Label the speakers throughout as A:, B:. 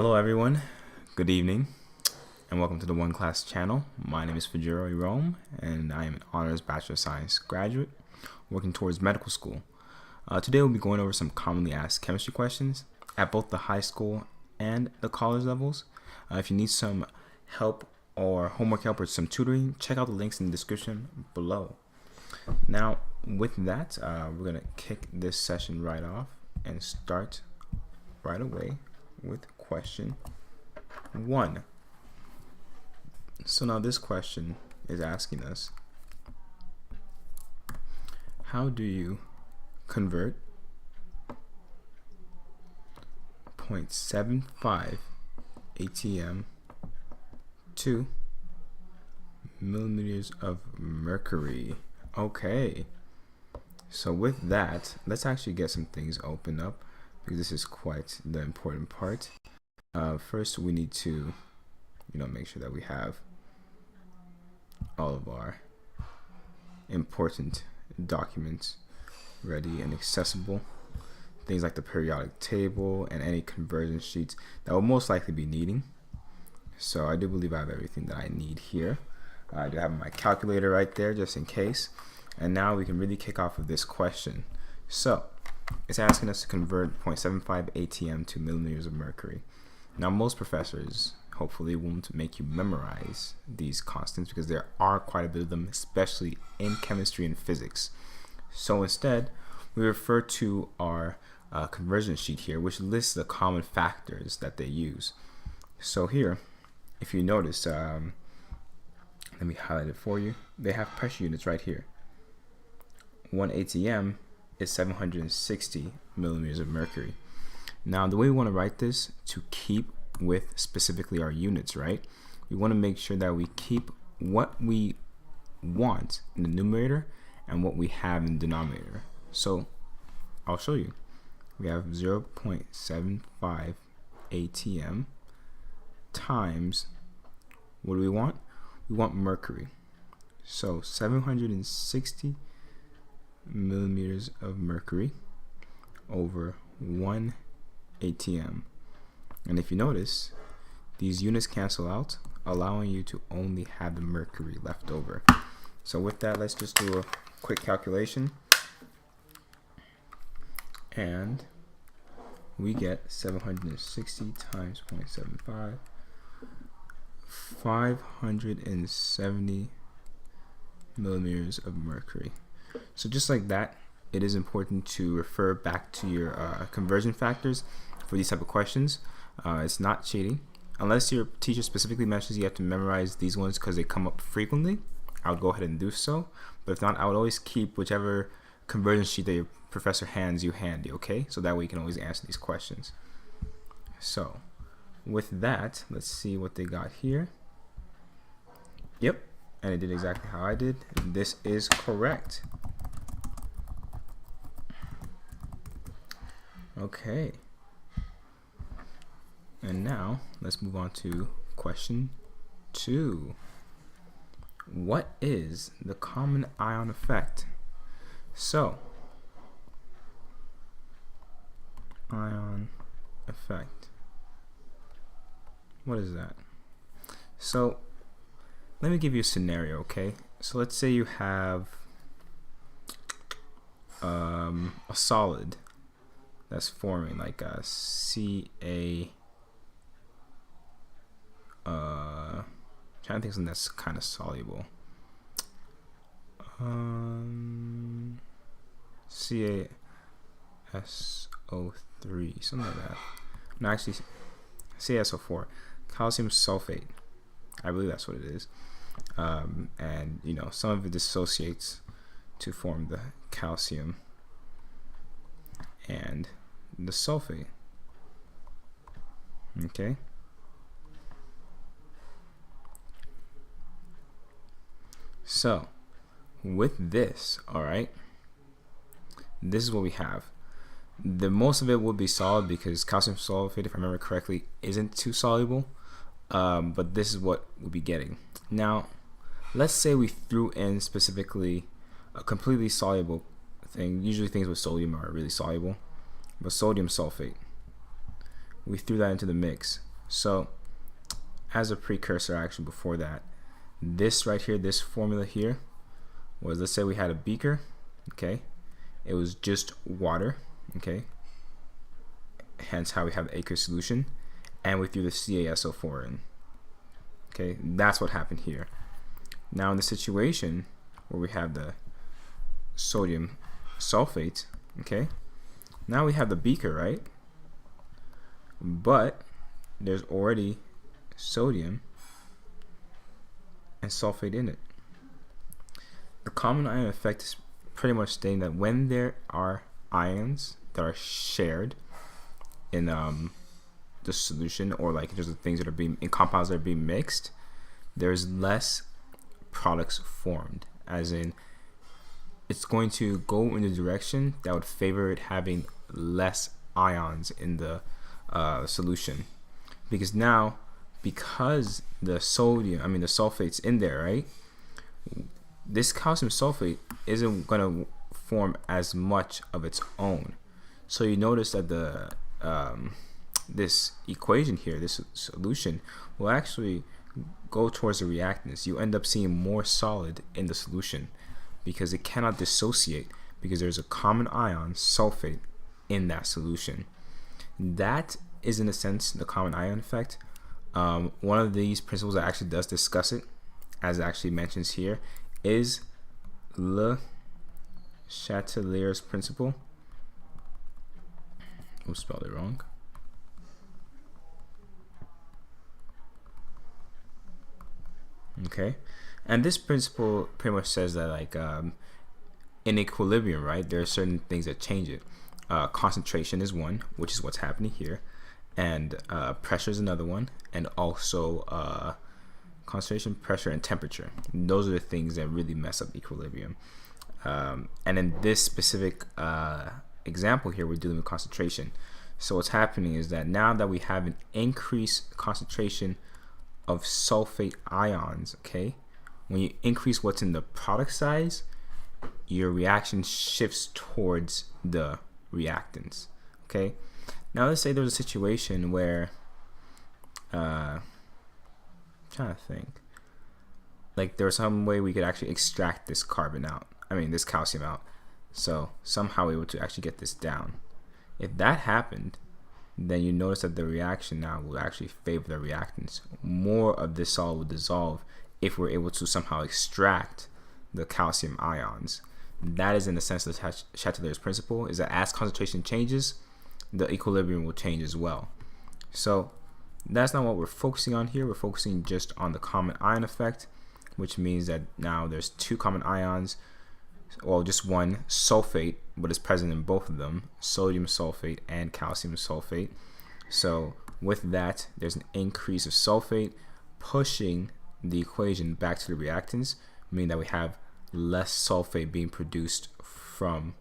A: Hello everyone, good evening, and welcome to the OneClass channel. My name is Fejiro, and I am an Honors Bachelor of Science graduate working towards medical school. Today we'll be going over some commonly asked chemistry questions at both the high school and the college levels. If you need some help or homework help or some tutoring, check out the links in the description below. Now, with that, we're going to kick this session right off and start right away with question 1. So now this question is asking us, how do you convert 0.75 atm to millimeters of mercury? Okay, so with that, let's actually get some things opened up, because this is quite the important part. First, we need to, make sure that we have all of our important documents ready and accessible. Things like the periodic table and any conversion sheets that we'll most likely be needing. So I do believe I have everything that I need here. I do have my calculator right there just in case. And now we can really kick off with this question. So it's asking us to convert 0.75 atm to millimeters of mercury. Now, most professors hopefully won't make you memorize these constants, because there are quite a bit of them, especially in chemistry and physics. So instead, we refer to our conversion sheet here, which lists the common factors that they use. So here, if you notice, let me highlight it for you. They have pressure units right here. 1 atm is 760 millimeters of mercury. Now, the way we want to write this to keep with specifically our units, right? We want to make sure that we keep what we want in the numerator and what we have in the denominator. So I'll show you. We have 0.75 atm times, what do we want? We want mercury. So 760 millimeters of mercury over 1 atm. And if you notice, these units cancel out, allowing you to only have the mercury left over. So with that, let's just do a quick calculation, and we get 760 times 0.75, 570 millimeters of mercury. So just like that, it is important to refer back to your conversion factors for these type of questions. It's not cheating. Unless your teacher specifically mentions you have to memorize these ones because they come up frequently, I would go ahead and do so. But if not, I would always keep whichever conversion sheet that your professor hands you handy, okay? So that way you can always answer these questions. So with that, let's see what they got here. Yep, and it did exactly how I did. This is correct. Okay, and now let's move on to question 2. What is the common ion effect? So, ion effect, what is that? So let me give you a scenario, okay? So let's say you have a solid that's forming, like a Ca. Trying to think of something that's kind of soluble. CaSO3, something like that. No, actually, CaSO4, calcium sulfate. I believe that's what it is. And some of it dissociates to form the calcium and the sulfate. Okay, so with this, all right, this is what we have. The most of it will be solid because calcium sulfate, if I remember correctly, isn't too soluble, but this is what we'll be getting. Now let's say we threw in specifically a completely soluble thing. Usually things with sodium are really soluble, but sodium sulfate, we threw that into the mix. So as a precursor, actually before that, this right here, this formula here was, let's say we had a beaker, okay, it was just water, okay, hence how we have the aqueous solution, and we threw the CaSO4 in. Okay, that's what happened here. Now in the situation where we have the sodium sulfate, okay, now we have the beaker, right? But there's already sodium and sulfate in it. The common ion effect is pretty much stating that when there are ions that are shared in the solution, or like just the things that are being in compounds that are being mixed, there's less products formed, as in it's going to go in the direction that would favor it having less ions in the solution, because now, because the sulfate's in there, right, this calcium sulfate isn't going to form as much of its own. So you notice that the this equation here, this solution, will actually go towards the reactants. You end up seeing more solid in the solution because it cannot dissociate, because there's a common ion, sulfate, in that solution. That is, in a sense, the common ion effect. One of these principles that actually does discuss it, as it actually mentions here, is Le Chatelier's principle. I spelled it wrong. Okay, and this principle pretty much says that, like, in equilibrium, right, there are certain things that change it. Concentration is one, which is what's happening here, and pressure is another one, and also concentration, pressure, and temperature. Those are the things that really mess up equilibrium. And in this specific example here, we're dealing with concentration. So what's happening is that now that we have an increased concentration of sulfate ions, okay, when you increase what's in the product size, your reaction shifts towards the reactants. Okay, now let's say there's a situation where I'm trying to think, like there's some way we could actually extract this carbon out, this calcium out, so somehow we were to actually get this down. If that happened, then you notice that the reaction now will actually favor the reactants. More of this solid will dissolve if we're able to somehow extract the calcium ions. That is, in the sense, the Chatelier's principle, is that as concentration changes, the equilibrium will change as well. So that's not what we're focusing on here. We're focusing just on the common ion effect, which means that now there's two common ions, well, just one sulfate, but it's present in both of them, sodium sulfate and calcium sulfate. So with that, there's an increase of sulfate pushing the equation back to the reactants, meaning that we have less sulfate being produced from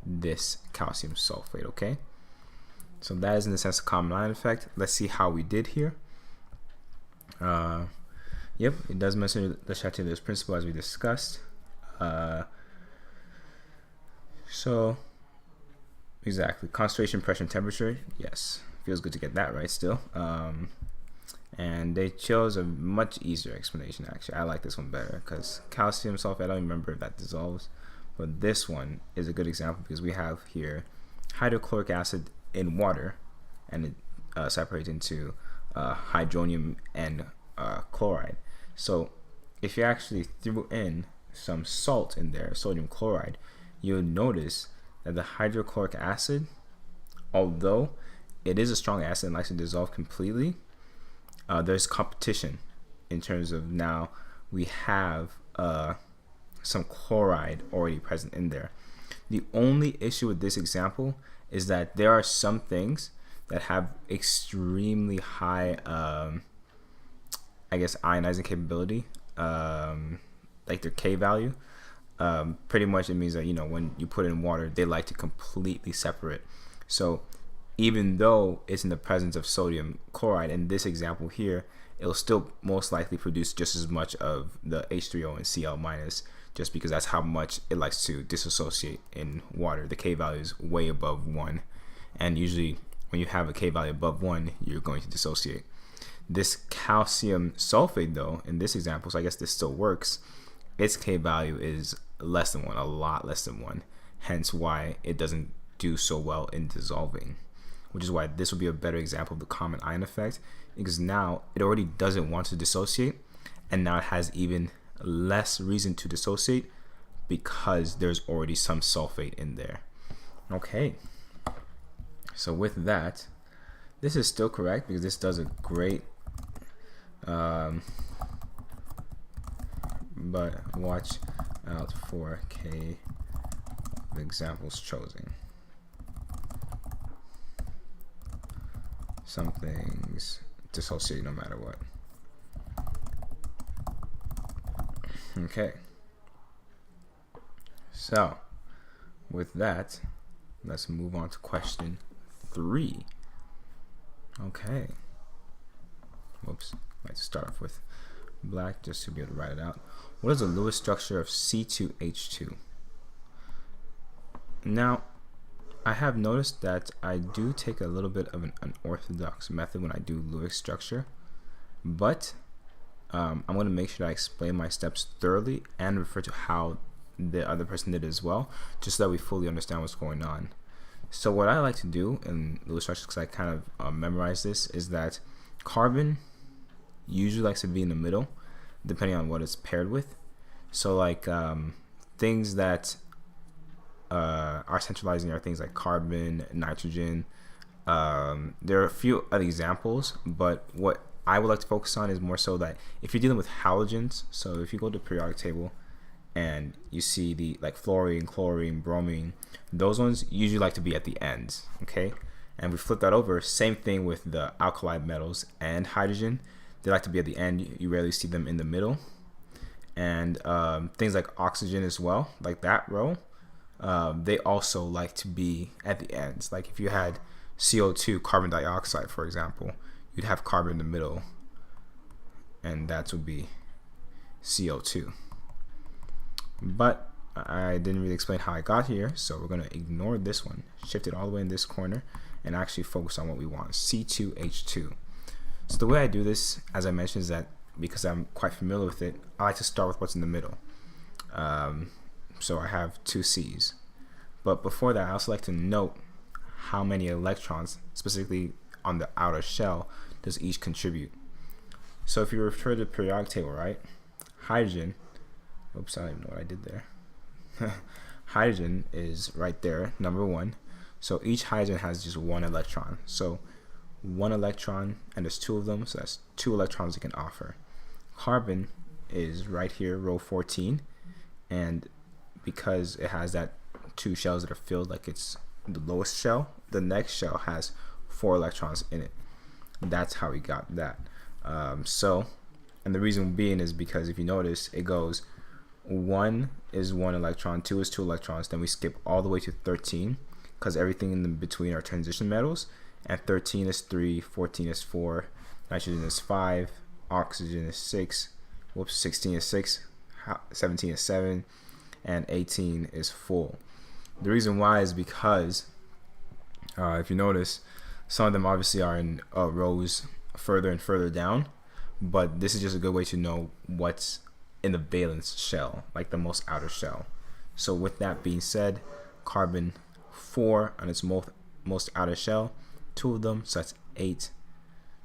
A: this calcium sulfate. Okay, so that is, in the sense, a common ion effect. Let's see how we did here. Yep, it does mention the Chatelier's principle, as we discussed. So exactly, concentration, pressure, and temperature. Yes, feels good to get that right still. And they chose a much easier explanation. Actually, I like this one better, because calcium sulfate, I don't remember if that dissolves, but this one is a good example because we have here hydrochloric acid in water, and it separates into hydronium and chloride. So if you actually threw in some salt in there, sodium chloride, you'll notice that the hydrochloric acid, although it is a strong acid and likes to dissolve completely, there's competition in terms of now we have some chloride already present in there. The only issue with this example is that there are some things that have extremely high, ionizing capability, like their K value. Pretty much it means that, when you put it in water, they like to completely separate. So even though it's in the presence of sodium chloride, in this example here, it'll still most likely produce just as much of the H3O and Cl minus, just because that's how much it likes to dissociate in water. The K value is way above 1, and usually when you have a K value above 1, you're going to dissociate. This calcium sulfate, though, in this example, so I guess this still works, its K value is less than 1, a lot less than 1, hence why it doesn't do so well in dissolving, which is why this would be a better example of the common ion effect, because now it already doesn't want to dissociate, and now it has even less reason to dissociate because there's already some sulfate in there. Okay, so with that, this is still correct because this does a great but watch out for K, the examples chosen. Some things dissociate no matter what. Okay, so with that, let's move on to question 3. Okay, whoops, I'd like to start off with black just to be able to write it out. What is the Lewis structure of C2H2? Now, I have noticed that I do take a little bit of an unorthodox method when I do Lewis structure, but I'm going to make sure I explain my steps thoroughly and refer to how the other person did it as well, just so that we fully understand what's going on. So what I like to do in Lewis structure, because I kind of memorize this, is that carbon usually likes to be in the middle, depending on what it's paired with. So like things that are centralizing are things like carbon, nitrogen. There are a few other examples, but what I would like to focus on is more so that if you're dealing with halogens, so if you go to the periodic table and you see the like fluorine, chlorine, bromine, those ones usually like to be at the ends, okay? And we flip that over, same thing with the alkali metals and hydrogen. They like to be at the end. You rarely see them in the middle. And things like oxygen as well, like that row, they also like to be at the ends. Like if you had CO2, carbon dioxide, for example, you'd have carbon in the middle, and that would be CO2. But I didn't really explain how I got here, so we're going to ignore this one, shift it all the way in this corner, and actually focus on what we want, C2H2. So the way I do this, as I mentioned, is that because I'm quite familiar with it, I like to start with what's in the middle. So I have 2 C's. But before that, I also like to note how many electrons, specifically on the outer shell, does each contribute. So if you refer to the periodic table, right, hydrogen, oops, I don't even know what I did there. Hydrogen is right there, number 1. So each hydrogen has just 1 electron. So 1 electron, and there's 2 of them, so that's 2 electrons it can offer. Carbon is right here, row 14, and because it has that 2 shells that are filled, like it's the lowest shell, the next shell has 4 electrons in it. That's how we got that. And the reason being is because if you notice, it goes 1 is 1 electron, 2 is 2 electrons, then we skip all the way to 13 because everything in the between are transition metals, and 13 is 3, 14 is 4, nitrogen is 5, oxygen is 6, 16 is 6, 17 is 7, and 18 is full. The reason why is because if you notice, some of them obviously are in rows further and further down, but this is just a good way to know what's in the valence shell, like the most outer shell. So with that being said, carbon 4 on its most outer shell, 2 of them, so that's 8.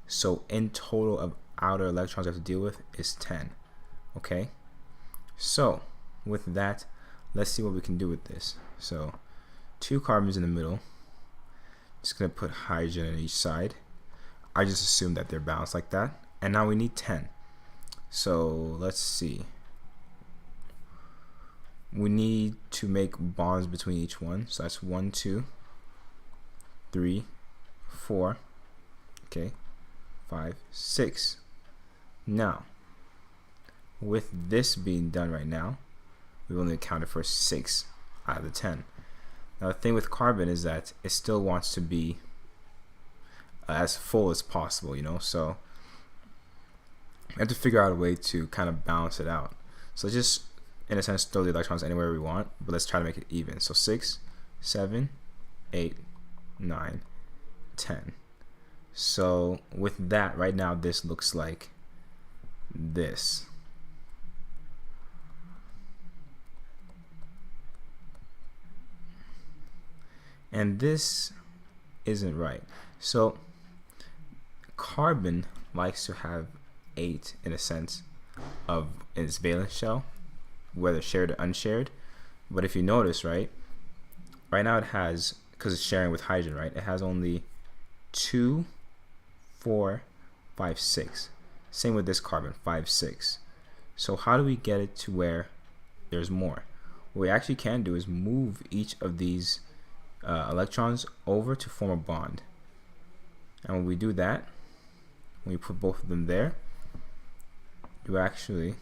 A: So in total of outer electrons I have to deal with is 10. Okay, so with that, let's see what we can do with this. So 2 carbons in the middle, just gonna put hydrogen on each side. I just assume that they're balanced like that, and now we need 10. So let's see, we need to make bonds between each one, so that's 1, 2, 3, 4, okay, 5, 6. Now with this being done right now, we've only accounted for 6 out of the 10. Now the thing with carbon is that it still wants to be as full as possible, you know, so we have to figure out a way to kind of balance it out. So just in a sense throw the electrons anywhere we want, but let's try to make it even. So 6, 7, 8, 9, 10. So with that, right now this looks like this. And this isn't right. So carbon likes to have 8 in a sense of its valence shell, whether shared or unshared. But if you notice, right now it has, because it's sharing with hydrogen, right, it has only 2, 4, 5, 6. Same with this carbon, 5, 6. So how do we get it to where there's more? What we actually can do is move each of these electrons over to form a bond. And when we do that, when we put both of them there, you actually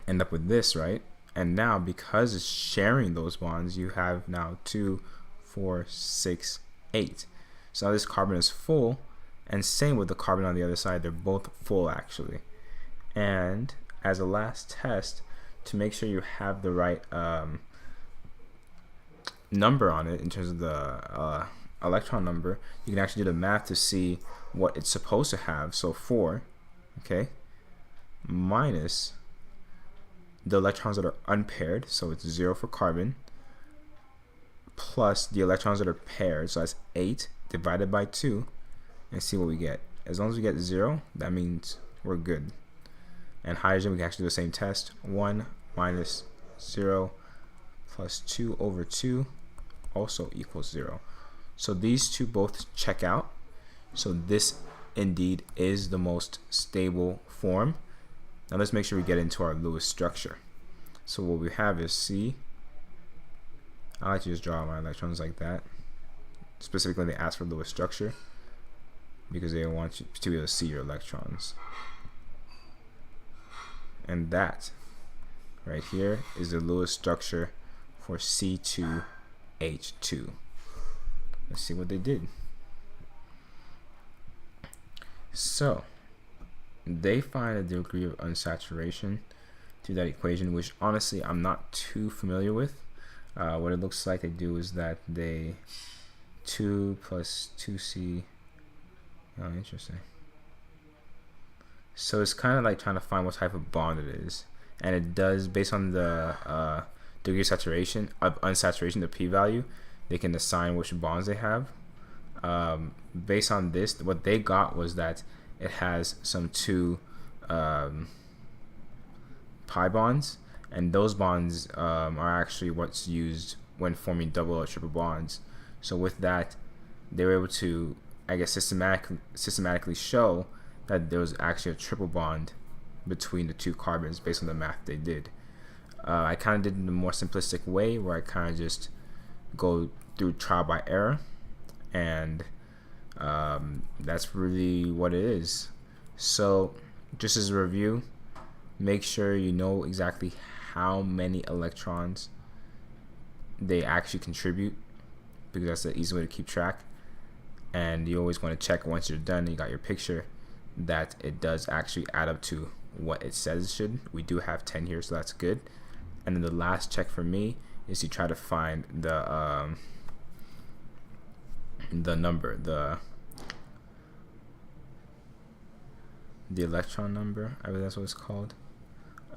A: end up with this, right? And now, because it's sharing those bonds, you have now 2, 4, 6, 8. So now this carbon is full, and same with the carbon on the other side. They're both full actually. And as a last test, to make sure you have the right number on it in terms of the electron number, you can actually do the math to see what it's supposed to have. So 4, okay, minus the electrons that are unpaired, so it's 0 for carbon, plus the electrons that are paired, so that's 8 divided by 2, and see what we get. As long as we get 0, that means we're good. And hydrogen, we can actually do the same test. 1 minus 0 plus 2 over 2 also equals 0. So these two both check out. So this indeed is the most stable form. Now let's make sure we get into our Lewis structure. So what we have is C. I like to just draw my electrons like that. Specifically, they ask for Lewis structure because they want you to be able to see your electrons. And that right here is the Lewis structure for C2H2. Let's see what they did. So they find a degree of unsaturation through that equation, which honestly I'm not too familiar with. What it looks like they do is that they 2 plus 2C. Oh, interesting. So it's kind of like trying to find what type of bond it is, and it does, based on the degree of saturation of unsaturation, the p-value, they can assign which bonds they have. Based on this, what they got was that it has some 2 pi bonds, and those bonds are actually what's used when forming double or triple bonds. So with that, they were able to, I guess, systematically show that there was actually a triple bond between the 2 carbons based on the math they did. I kind of did it in a more simplistic way, where I kind of just go through trial by error, and that's really what it is. So just as a review, make sure you know exactly how many electrons they actually contribute, because that's the easy way to keep track. And you always want to check once you're done and you got your picture that it does actually add up to what it says it should. We do have 10 here, so that's good. And then the last check for me is to try to find the number, the electron number. I believe that's what it's called.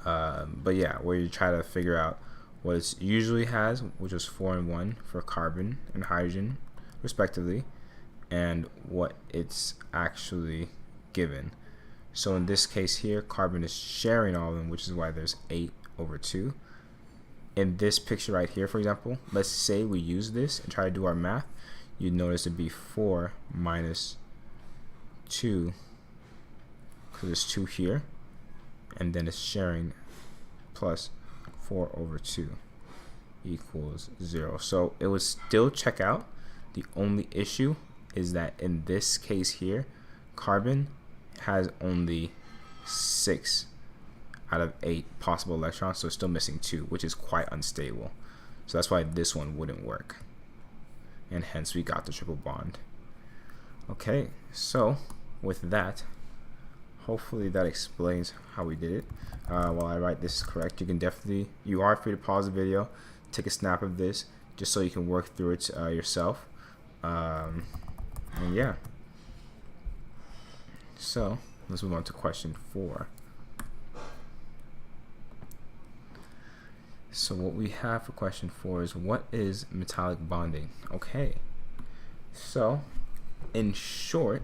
A: But yeah, where you try to figure out what it usually has, which is 4 and 1 for carbon and hydrogen respectively, and what it's actually given. So in this case here, carbon is sharing all of them, which is why there's 8 over 2. In this picture right here, for example, let's say we use this and try to do our math, you'd notice it'd be 4 minus 2, because there's 2 here, and then it's sharing, plus 4 over 2 equals 0. So it would still check out. The only issue is that in this case here, carbon has only 6 out of 8 possible electrons, so it's still missing 2, which is quite unstable. So that's why this one wouldn't work, and hence we got the triple bond. Okay, so with that, hopefully that explains how we did it. While I write this correct, you are free to pause the video, take a snap of this, just so you can work through it yourself. And yeah, so let's move on to question 4. So what we have for question 4 is, what is metallic bonding? Okay, so in short,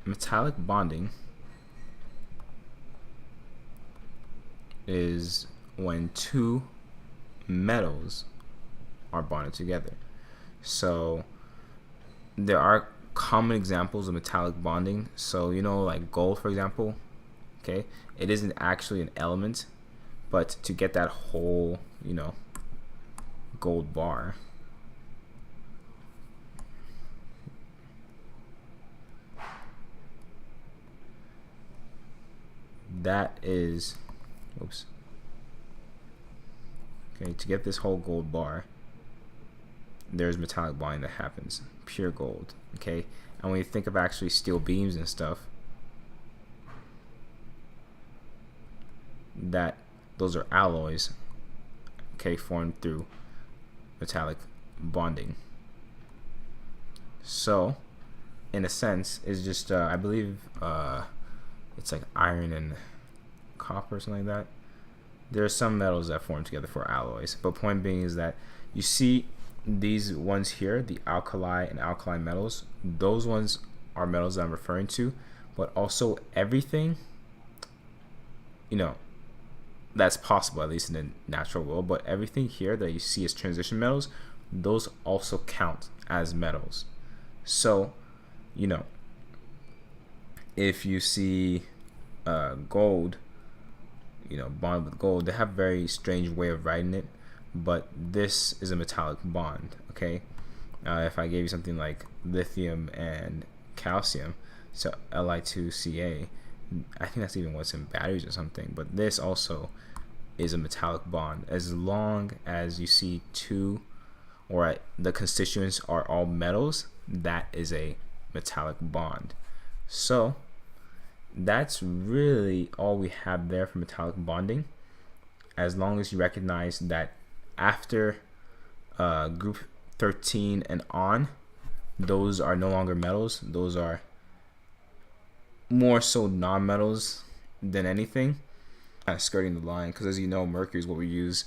A: metallic bonding is when two metals are bonded together. So there are common examples of metallic bonding. So like gold, for example, okay, it isn't actually an element, but to get that whole gold bar, that is, oops, okay, to get this whole gold bar, there's metallic bonding that happens, pure gold. Okay, and when you think of actually steel beams and stuff, that those are alloys, okay, formed through metallic bonding. So in a sense, it's just I believe it's like iron and copper or something like that. There are some metals that form together for alloys, but point being is that you see these ones here, the alkali and alkaline metals, those ones are metals that I'm referring to, but also everything that's possible, at least in the natural world, but everything here that you see as transition metals, those also count as metals. So if you see gold bond with gold, they have a very strange way of writing it, but this is a metallic bond. Okay, if I gave you something like lithium and calcium, so Li2Ca, I think that's even what's in batteries or something, but this also is a metallic bond. As long as you see two, or the constituents are all metals, that is a metallic bond. So that's really all we have there for metallic bonding, as long as you recognize that after group 13 and on, those are no longer metals. Those are more so non-metals than anything, skirting the line, because as you know, mercury is what we use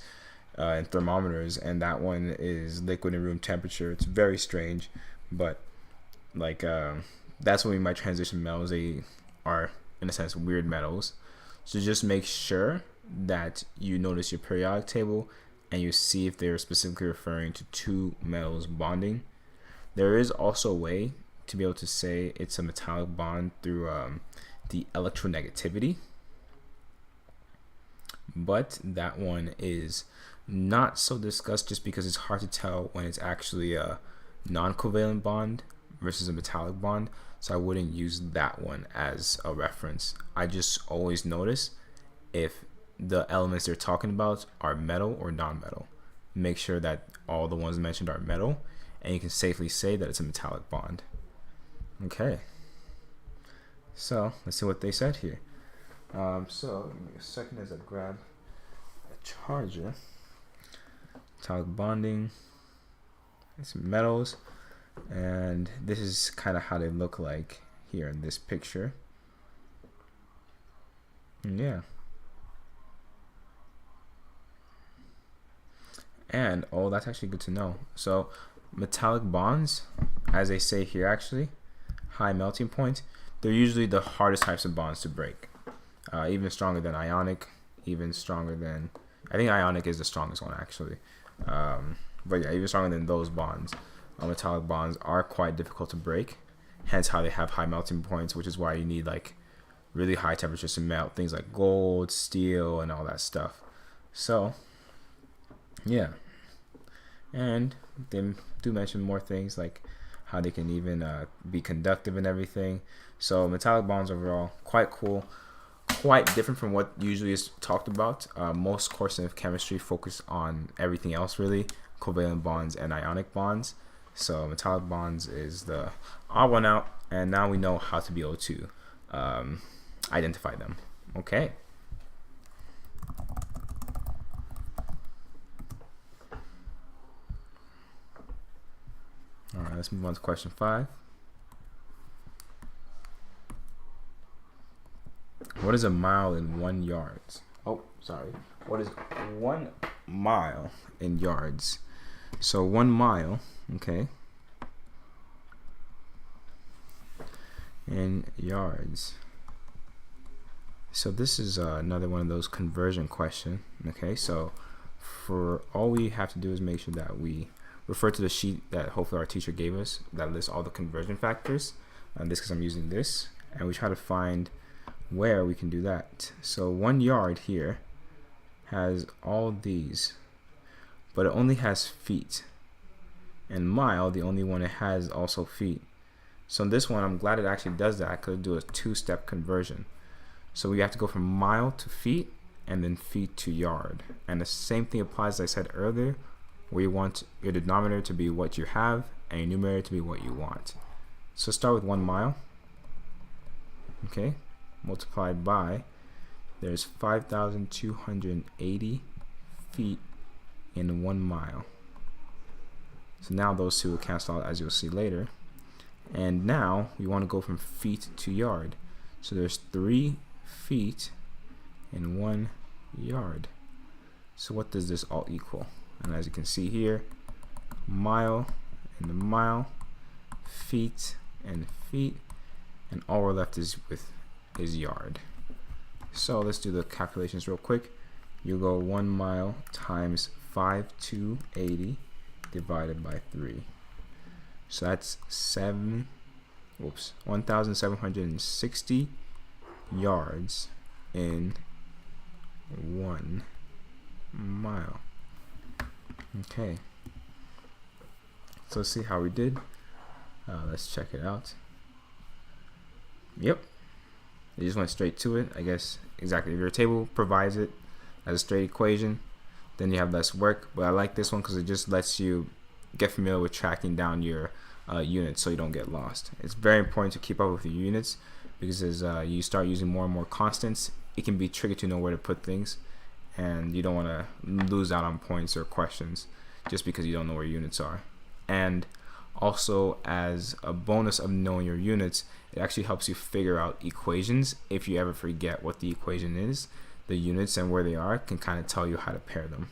A: in thermometers, and that one is liquid in room temperature. It's very strange, but like that's when we might transition metals. They are in a sense weird metals. So just make sure that you notice your periodic table and you see if they're specifically referring to two metals bonding. There is also a way to be able to say it's a metallic bond through the electronegativity, but that one is not so discussed just because it's hard to tell when it's actually a non-covalent bond versus a metallic bond. So I wouldn't use that one as a reference. I just always notice if the elements they're talking about are metal or non-metal. Make sure that all the ones mentioned are metal, and you can safely say that it's a metallic bond. Okay, so let's see what they said here. So give me a second as I grab a charger. Metallic bonding, some metals, and this is kind of how they look like here in this picture. And yeah, and oh, that's actually good to know. So metallic bonds, as they say here, actually high melting point, they're usually the hardest types of bonds to break, even stronger than ionic, even stronger than, I think ionic is the strongest one actually, but yeah, even stronger than those bonds. Metallic bonds are quite difficult to break, hence how they have high melting points, which is why you need like really high temperatures to melt things like gold, steel, and all that stuff. So yeah, and they do mention more things like how they can even be conductive and everything. So metallic bonds overall quite cool, quite different from what usually is talked about. Most courses of chemistry focus on everything else really, covalent bonds and ionic bonds. So metallic bonds is the odd one out, and now we know how to be able to identify them. Okay. All right, let's move on to question 5. What is a mile in 1 yards? Oh, sorry. What is 1 mile in yards? So 1 mile, okay, in yards. So this is another one of those conversion questions. Okay, so for all we have to do is make sure that we refer to the sheet that hopefully our teacher gave us that lists all the conversion factors. This because I'm using this, and we try to find where we can do that. So 1 yard here has all these, but it only has feet. And mile, the only one it has also feet. So in this one, I'm glad it actually does that. I could do a 2-step conversion. So we have to go from mile to feet, and then feet to yard. And the same thing applies as I said earlier, where you want your denominator to be what you have and your numerator to be what you want. So start with 1 mile. Okay, multiplied by, there's 5,280 feet in 1 mile. So now those two will cancel out, as you'll see later. And now we want to go from feet to yard. So there's 3 feet in 1 yard. So what does this all equal? And as you can see here, mile and the mile, feet and feet, and all we're left is yard. So let's do the calculations real quick. You go 1 mile times 5,280 divided by 3. So that's 1,760 yards in 1 mile. Okay, so let's see how we did. Let's check it out. Yep, they just went straight to it. I guess exactly, if your table provides it as a straight equation, then you have less work. But I like this one because it just lets you get familiar with tracking down your units so you don't get lost. It's very important to keep up with your units, because as you start using more and more constants, it can be tricky to know where to put things, and you don't want to lose out on points or questions just because you don't know where units are. And also, as a bonus of knowing your units, it actually helps you figure out equations. If you ever forget what the equation is, the units and where they are can kind of tell you how to pair them.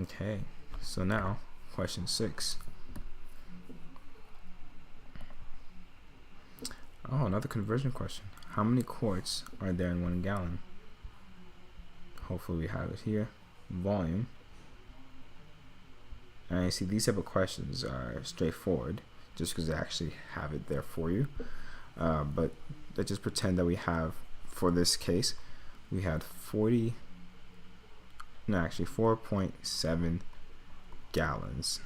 A: Okay, so now question 6. Oh, another conversion question. How many quarts are there in 1 gallon? Hopefully we have it here. Volume. And you see these type of questions are straightforward just because they actually have it there for you. But let's just pretend that we have, for this case, we had 4.7 gallons.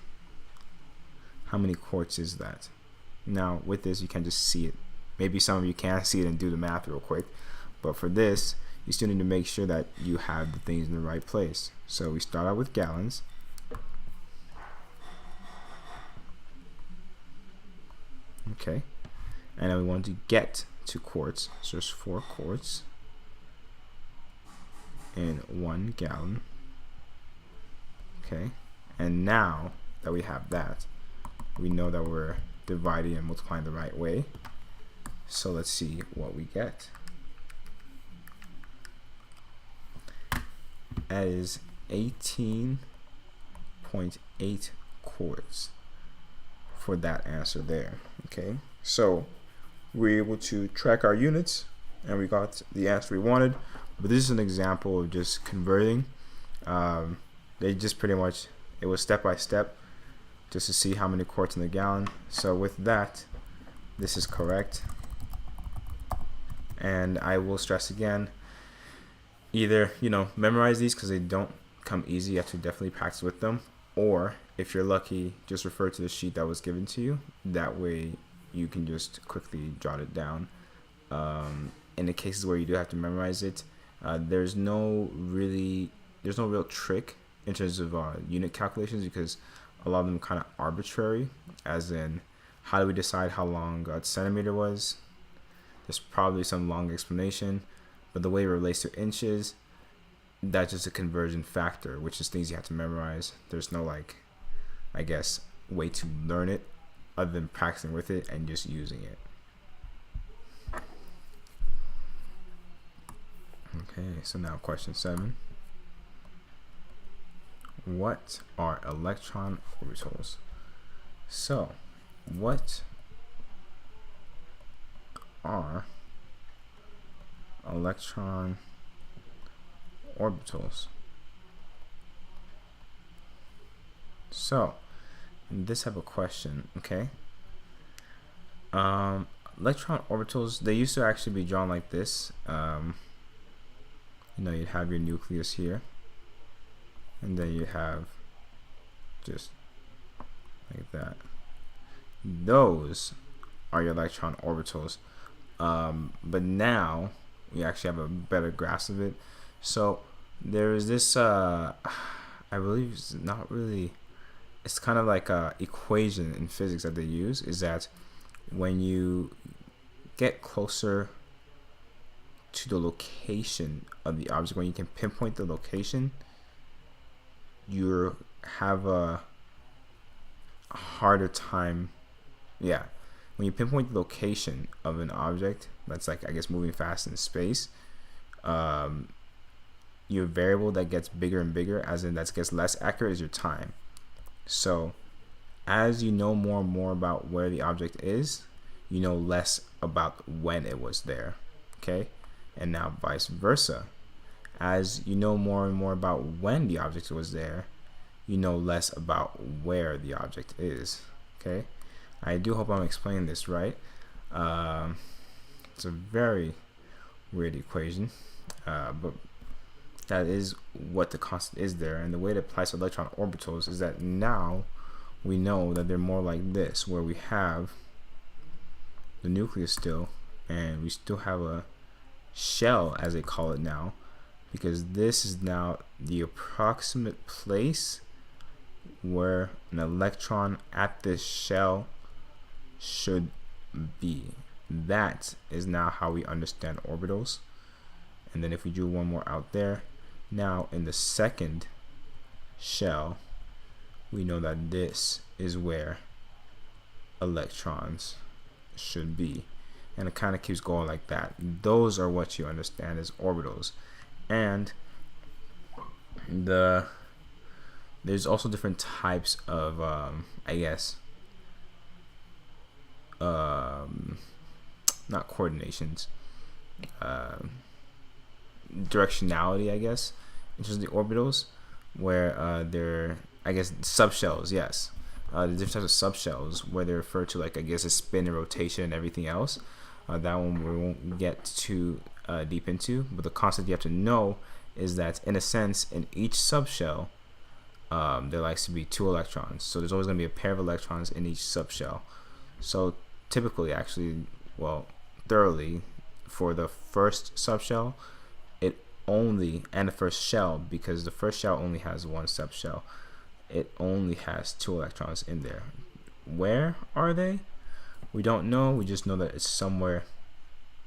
A: How many quarts is that? Now with this you can just see it. Maybe some of you can't see it and do the math real quick, but for this you still need to make sure that you have the things in the right place. So we start out with gallons. Okay, and then we want to get to quarts, so there's 4 quarts in 1 gallon. Okay, and now that we have that, we know that we're dividing and multiplying the right way. So let's see what we get. That is 18.8 quarts for that answer there. Okay, so we're able to track our units and we got the answer we wanted. But this is an example of just converting. They just pretty much, it was step by step just to see how many quarts in the gallon. So with that, this is correct. And I will stress again, either memorize these because they don't come easy. You have to definitely practice with them, or if you're lucky, just refer to the sheet that was given to you. That way you can just quickly jot it down. In the cases where you do have to memorize it, there's no real trick in terms of unit calculations, because a lot of them are kind of arbitrary, as in how do we decide how long a centimeter was. There's probably some long explanation, but the way it relates to inches, that's just a conversion factor, which is things you have to memorize. There's no, like, I guess, way to learn it other than practicing with it and just using it. Okay, so now question 7. What are electron orbitals? So, what are electron orbitals? So, in this type of question, okay, electron orbitals, they used to actually be drawn like this. You know, you'd have your nucleus here, and then you have just like that. Those are your electron orbitals. But now we actually have a better grasp of it. So there's this, I believe it's not really, it's kind of like a equation in physics that they use, is that when you get closer to the location of the object, when you can pinpoint the location, you have a harder time. Yeah, when you pinpoint the location of an object that's, like, I guess, moving fast in space, your variable that gets bigger and bigger, as in that gets less accurate, is your time. So as you know more and more about where the object is, you know less about when it was there. Okay, and now vice versa. As you know more and more about when the object was there, you know less about where the object is. Okay, I do hope I'm explaining this right. It's a very weird equation, but that is what the constant is there. And the way it applies to electron orbitals is that now we know that they're more like this, where we have the nucleus still, and we still have a shell, as they call it now, because this is now the approximate place where an electron at this shell should be. That is now how we understand orbitals. And then if we drew one more out there, now in the second shell, we know that this is where electrons should be. And it kind of keeps going like that. Those are what you understand as orbitals. And there's also different types of I guess not coordinations, directionality, I guess, in terms of the orbitals, where they're, I guess, subshells. Yes, the different types of subshells, where they refer to, like, I guess, a spin and rotation and everything else. That one we won't get too deep into, but the concept you have to know is that, in a sense, in each subshell, there likes to be 2 electrons. So there's always going to be a pair of electrons in each subshell. So typically, actually, well, thoroughly, for the first subshell, it only, and the first shell, because the first shell only has 1 subshell, it only has 2 electrons in there. Where are they? We don't know. We just know that it's somewhere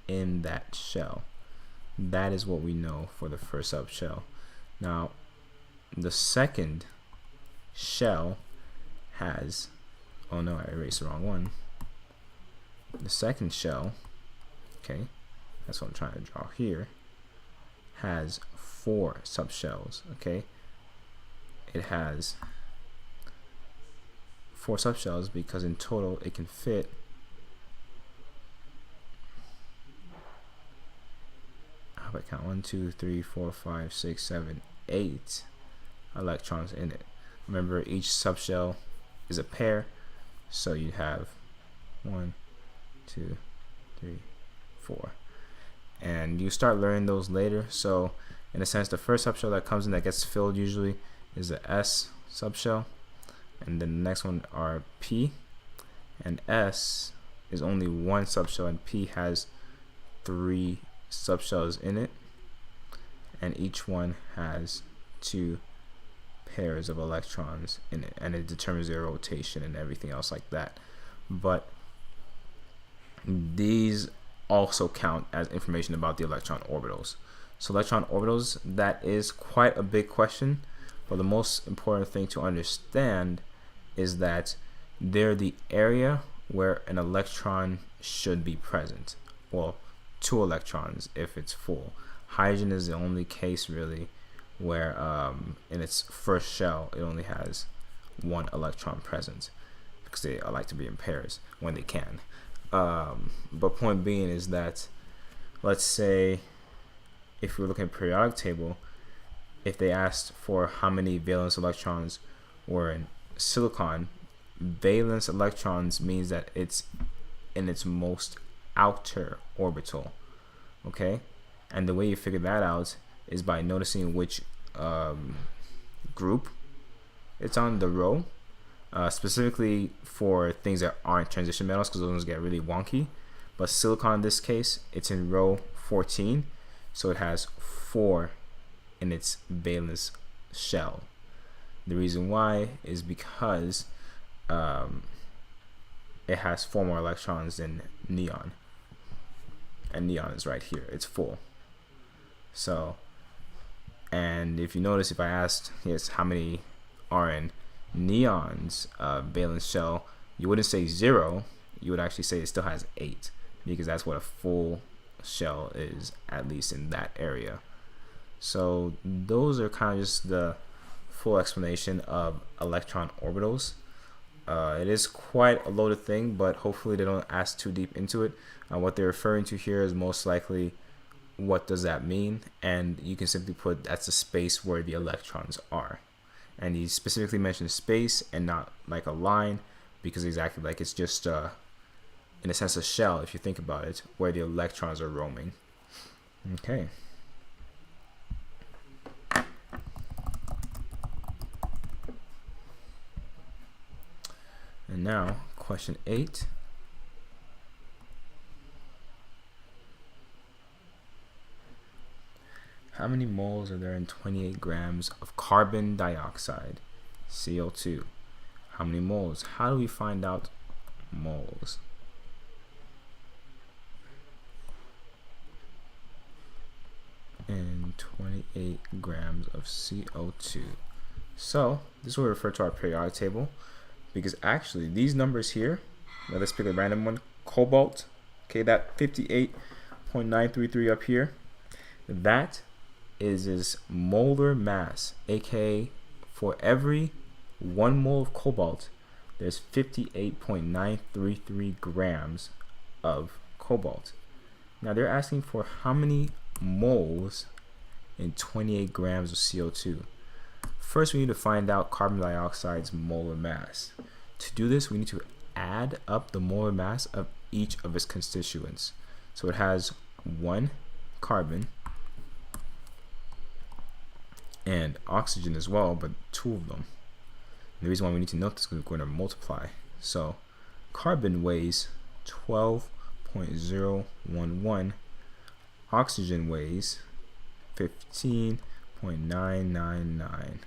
A: in that shell. That is what we know for the first subshell. Now, the second shell has, oh no, I erased the wrong one. The second shell, okay, that's what I'm trying to draw here, has 4 subshells. Okay, it has 4 subshells because in total it can fit 1, 2, 3, 4, 5, 6, 7, 8 electrons in it. Remember, each subshell is a pair, so you have 1, 2, 3, 4, and you start learning those later. So in a sense, the first subshell that comes in that gets filled usually is the S subshell, and then the next one are P, and S is only 1 subshell, and P has 3 subshells in it, and each one has 2 pairs of electrons in it, and it determines their rotation and everything else like that. But these also count as information about the electron orbitals. So electron orbitals, that is quite a big question, but the most important thing to understand is that they're the area where an electron should be present. Well, 2 electrons if it's full. Hydrogen is the only case really where in its first shell it only has 1 electron present, because they like to be in pairs when they can. But point being is that, let's say if we're looking at the periodic table, if they asked for how many valence electrons were in silicon, valence electrons means that it's in its most outer orbital. Okay, and the way you figure that out is by noticing which group it's on the row, specifically for things that aren't transition metals, because those ones get really wonky. But silicon in this case, it's in row 14, so it has 4 in its valence shell. The reason why is because it has 4 more electrons than neon, and neon is right here, it's full. So, and if you notice, if I asked how many are in neon's valence shell, you wouldn't say 0, you would actually say it still has 8, because that's what a full shell is, at least in that area. So those are kind of just the full explanation of electron orbitals. It is quite a loaded thing, but hopefully they don't ask too deep into it. What they're referring to here is most likely, what does that mean? And you can simply put that's the space where the electrons are. And he specifically mentioned space and not like a line, because exactly like it's just in a sense a shell, if you think about it, where the electrons are roaming. Okay. And now question 8. How many moles are there in 28 grams of carbon dioxide, CO2? How many moles? How do we find out moles? And 28 grams of CO2. So this will refer to our periodic table, because actually these numbers here, now let's pick a random one, cobalt, okay, that 58.933 up here, that is its molar mass, aka for every 1 mole of cobalt, there's 58.933 grams of cobalt. Now they're asking for how many moles in 28 grams of CO2. First, we need to find out carbon dioxide's molar mass. To do this, we need to add up the molar mass of each of its constituents. So it has 1 carbon and oxygen as well, but 2 of them. And the reason why we need to note this is because we're going to multiply. So carbon weighs 12.011, oxygen weighs 15.999.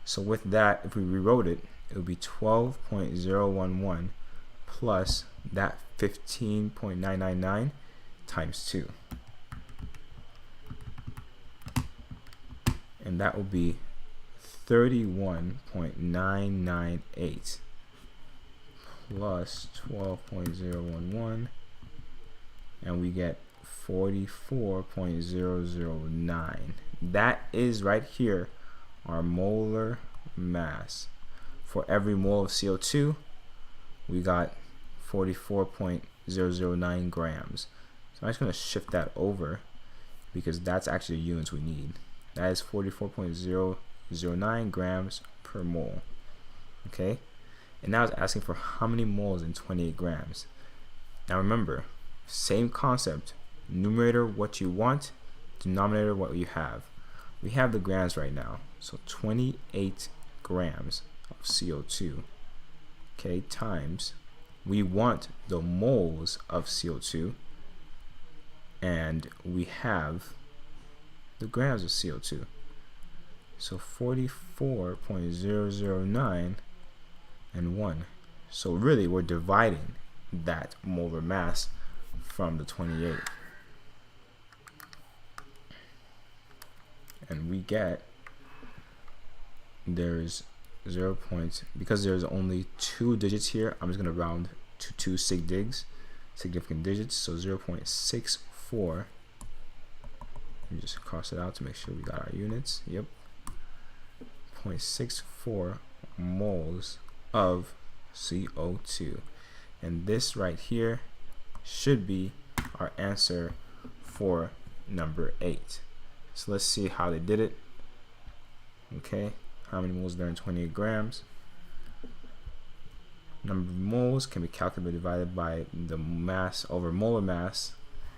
A: So with that, if we rewrote it, it would be 12.011 plus that 15.999 times 2. And that will be 31.998 plus 12.011, and we get 44.009. That is right here our molar mass. For every mole of CO2, we got 44.009 grams. So I'm just going to shift that over, because that's actually the units we need. That is 44.009 grams per mole. Okay, and now it's asking for how many moles in 28 grams. Now remember, same concept, numerator what you want, denominator what you have. We have the grams right now, so 28 grams of CO2, okay, times, we want the moles of CO2, and we have the grams of CO2. So 44.009 and 1. So really we're dividing that molar mass from the 28. and we get there's because there's only 2 digits here, I'm just going to round to 2 significant digits, so 0.64. Let me just cross it out to make sure we got our units. Yep, 0.64 moles of CO2, and this right here should be our answer for number 8. So let's see how they did it. Okay, how many moles there in 28 grams? Number of moles can be calculated divided by the mass over molar mass,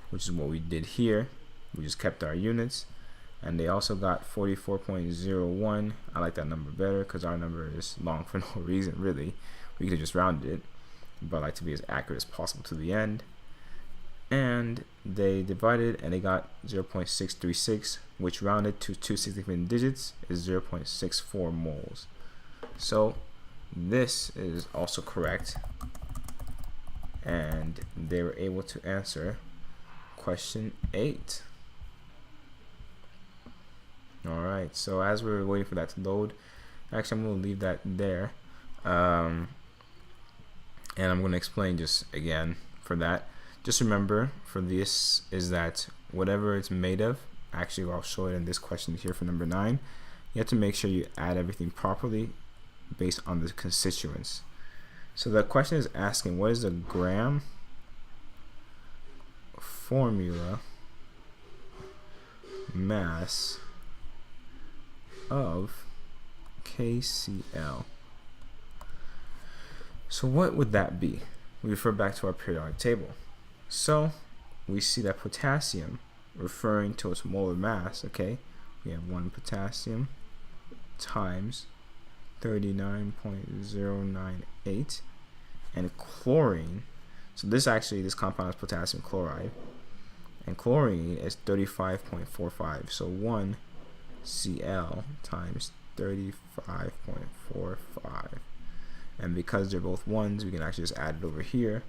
A: which is what we did here. We just kept our units, and they also got 44.01. I like that number better because our number is long for no reason, really. We could have just rounded it, but I like to be as accurate as possible to the end. And they divided and they got 0.636, which rounded to 2 significant digits is 0.64 moles. So this is also correct, and they were able to answer question 8. Alright, so as we were waiting for that to load, actually I'm going to leave that there, and I'm going to explain just again for that. Just remember for this is that whatever it's made of, actually I'll show it in this question here for number 9, you have to make sure you add everything properly based on the constituents. So the question is asking, what is the gram formula mass of KCl? So what would that be? We refer back to our periodic table. So we see that potassium, referring to its molar mass, okay, we have 1 potassium times 39.098, and chlorine, so this compound is potassium chloride, and chlorine is 35.45, so 1 Cl times 35.45, and because they're both ones, we can actually just add it over here,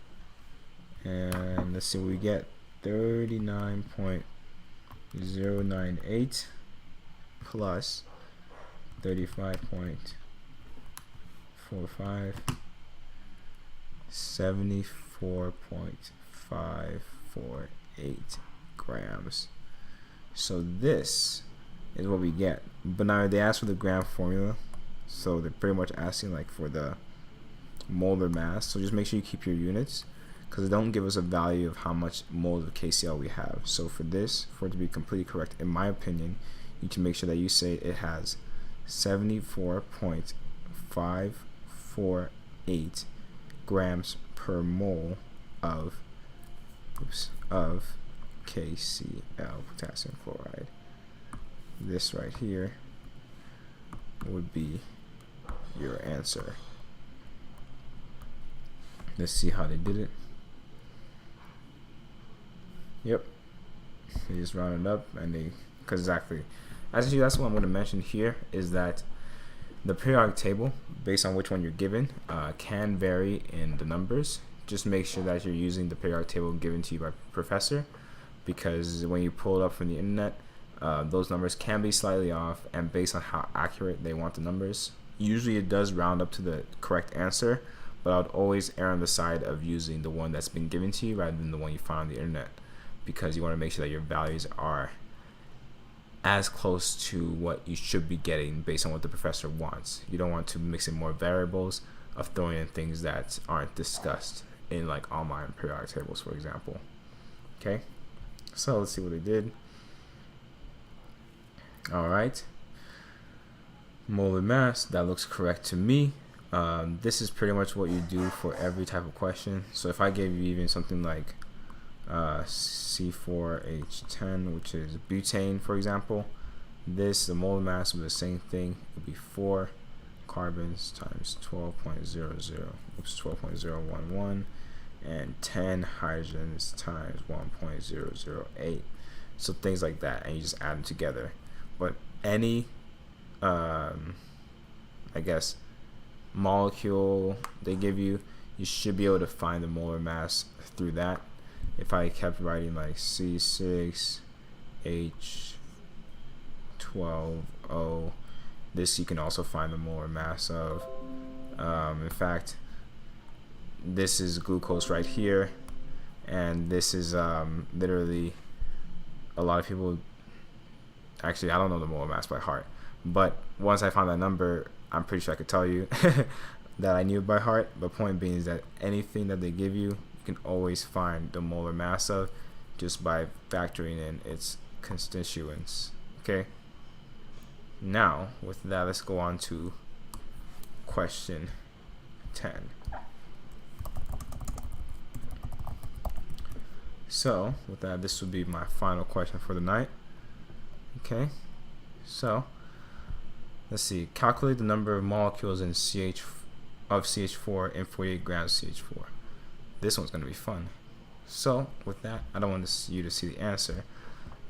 A: and let's see what we get. 39.098 plus 35.45, 74.548 grams. So this is what we get. But now they asked for the gram formula, so they're pretty much asking like for the molar mass. So just make sure you keep your units, because they don't give us a value of how much moles of KCl we have. So for this, for it to be completely correct, in my opinion, you need to make sure that you say it has 74.548 grams per mole of KCl, potassium chloride. This right here would be your answer. Let's see how they did it. Yep, they just rounded up, and because exactly, actually that's what I'm going to mention here, is that the periodic table, based on which one you're given, can vary in the numbers. Just make sure that you're using the periodic table given to you by professor, because when you pull it up from the internet, those numbers can be slightly off, and based on how accurate they want the numbers, usually it does round up to the correct answer, but I would always err on the side of using the one that's been given to you rather than the one you find on the internet, because you want to make sure that your values are as close to what you should be getting based on what the professor wants. You don't want to mix in more variables of throwing in things that aren't discussed in like online periodic tables, for example. Okay, so let's see what they did. Alright, molar mass, that looks correct to me. This is pretty much what you do for every type of question. So if I gave you even something like C4H10, which is butane, for example, the molar mass of the same thing would be 4 carbons times 12.011, and 10 hydrogens times 1.008. So things like that, and you just add them together. But any I guess molecule they give you, you should be able to find the molar mass through that. If I kept writing like C6H12, 12.0. This you can also find the molar mass of. In fact, this is glucose right here, and this is literally, a lot of people, actually I don't know the molar mass by heart, but once I found that number, I'm pretty sure I could tell you that I knew it by heart. But point being is that anything that they give you, you can always find the molar mass of just by factoring in its constituents. Okay, now with that, let's go on to question 10. So with that, this will be my final question for the night. Okay, so let's see. Calculate the number of molecules in CH4 in 48 grams of CH4. This one's going to be fun. So with that, I don't want you to see the answer,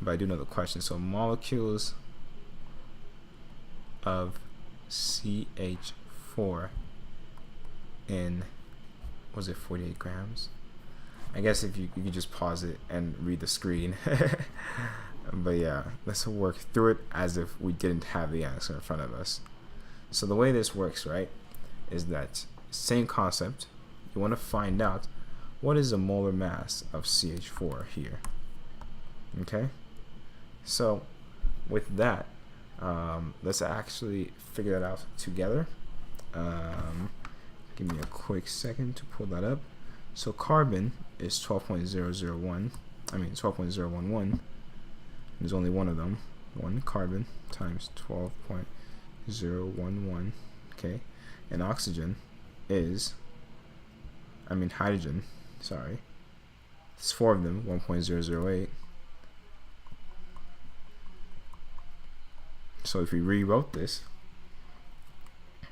A: but I do know the question. So molecules of CH4 in, was it 48 grams? I guess if you could just pause it and read the screen. But yeah, let's work through it as if we didn't have the answer in front of us. So the way this works, right, is that same concept. You want to find out what is the molar mass of CH4 here. Okay, so with that, let's actually figure that out together. Give me a quick second to pull that up. So carbon is 12.001. I mean 12.011. There's only one of them. One carbon times 12.011. Okay, and oxygen is, I mean hydrogen. Sorry, it's 4 of them. 1.008. So if we rewrote this,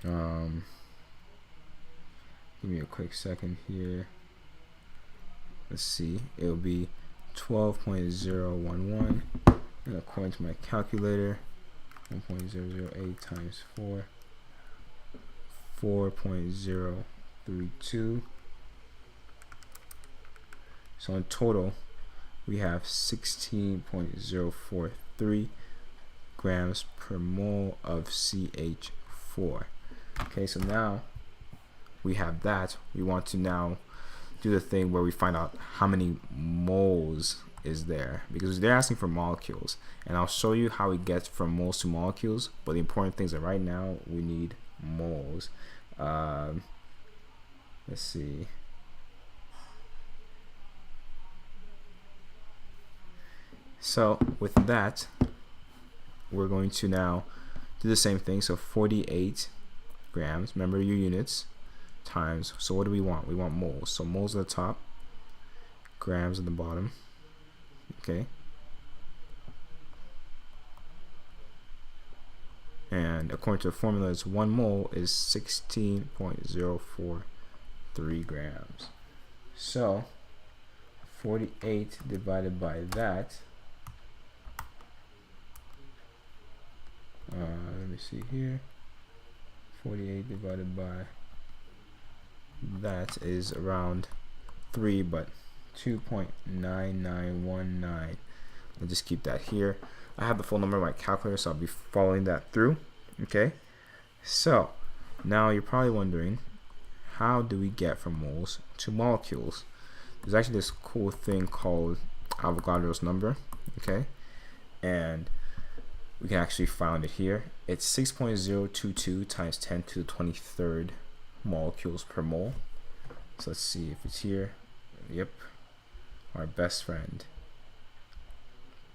A: give me a quick second here. Let's see, it'll be 12.011, and according to my calculator, 1.008 times 4, 4.032. So in total, we have 16.043 grams per mole of CH4. Okay, so now we have that. We want to now do the thing where we find out how many moles is there, because they're asking for molecules, and I'll show you how we get from moles to molecules, but the important things are right now we need moles. Let's see. So with that, we're going to now do the same thing. So 48 grams, remember your units, times, so what do we want? We want moles. So moles at the top, grams at the bottom. Okay, and according to the formula, it's 1 mole is 16.043 grams. So 48 divided by that, let me see here, 48 divided by that is around 3, but 2.9919. I'll just keep that here. I have the full number of my calculator, so I'll be following that through. Okay, so now you're probably wondering, how do we get from moles to molecules? There's actually this cool thing called Avogadro's number. Okay, and we can actually find it here. It's 6.022 times 10 to the 23rd molecules per mole. So let's see if it's here. Yep, our best friend.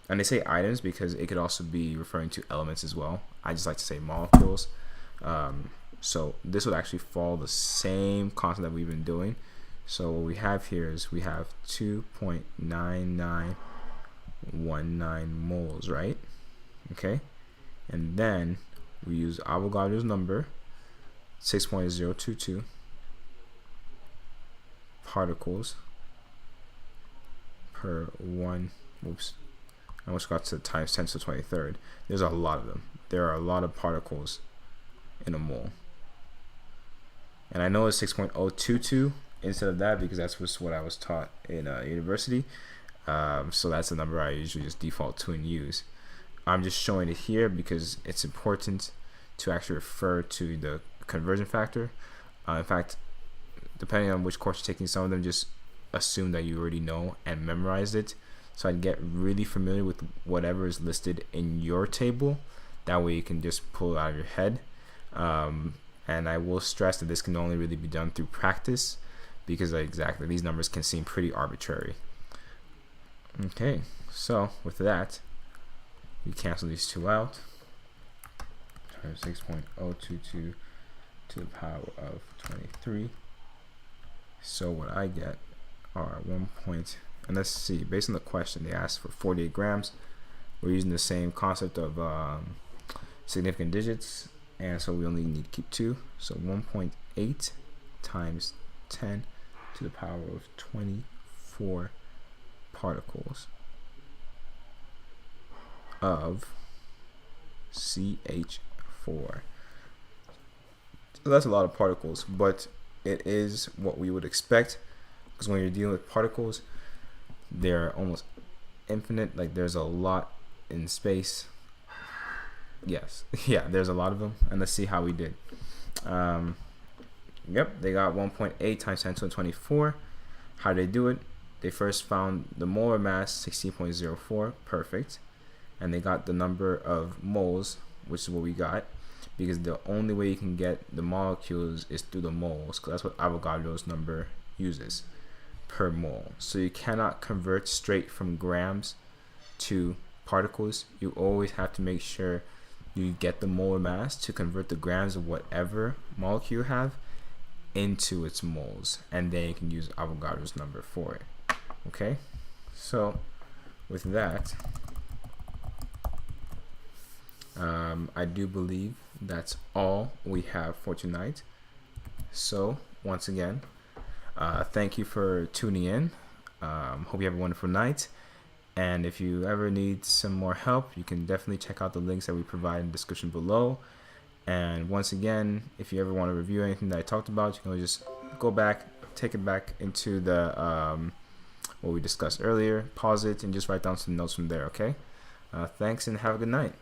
A: And they say items because it could also be referring to elements as well. I just like to say molecules. So this would actually follow the same concept that we've been doing. So what we have here is we have 2.9919 moles, right? Okay, and then we use Avogadro's number, 6.022 particles per 1. Oops, I almost got to times 10 to the 23rd. There's a lot of them. There are a lot of particles in a mole, and I know it's 6.022 instead of that because that's what I was taught in university. So that's the number I usually just default to and use. I'm just showing it here because it's important to actually refer to the conversion factor. In fact, depending on which course you're taking, some of them just assume that you already know and memorized it. So I'd get really familiar with whatever is listed in your table. That way you can just pull it out of your head. And I will stress that this can only really be done through practice, because exactly these numbers can seem pretty arbitrary. Okay, so with that, we cancel these two out. 6.022 to the power of 23. So what I get are 1 point, and let's see, based on the question, they asked for 48 grams. We're using the same concept of significant digits, and so we only need to keep 2. So 1.8 times 10 to the power of 24 particles of CH4. So that's a lot of particles, but it is what we would expect, because when you're dealing with particles, they're almost infinite. Like, there's a lot in space. Yes, yeah, there's a lot of them. And let's see how we did. Yep, they got 1.8 times 10 to the 24. How did they do it? They first found the molar mass, 16.04, perfect. And they got the number of moles, which is what we got, because the only way you can get the molecules is through the moles, because that's what Avogadro's number uses, per mole. So you cannot convert straight from grams to particles. You always have to make sure you get the molar mass to convert the grams of whatever molecule you have into its moles, and then you can use Avogadro's number for it. Okay, so with that, I do believe that's all we have for tonight. So once again, thank you for tuning in. Hope you have a wonderful night. And if you ever need some more help, you can definitely check out the links that we provide in the description below. And once again, if you ever want to review anything that I talked about, you can just go back, take it back into the what we discussed earlier, pause it, and just write down some notes from there. Okay, thanks and have a good night.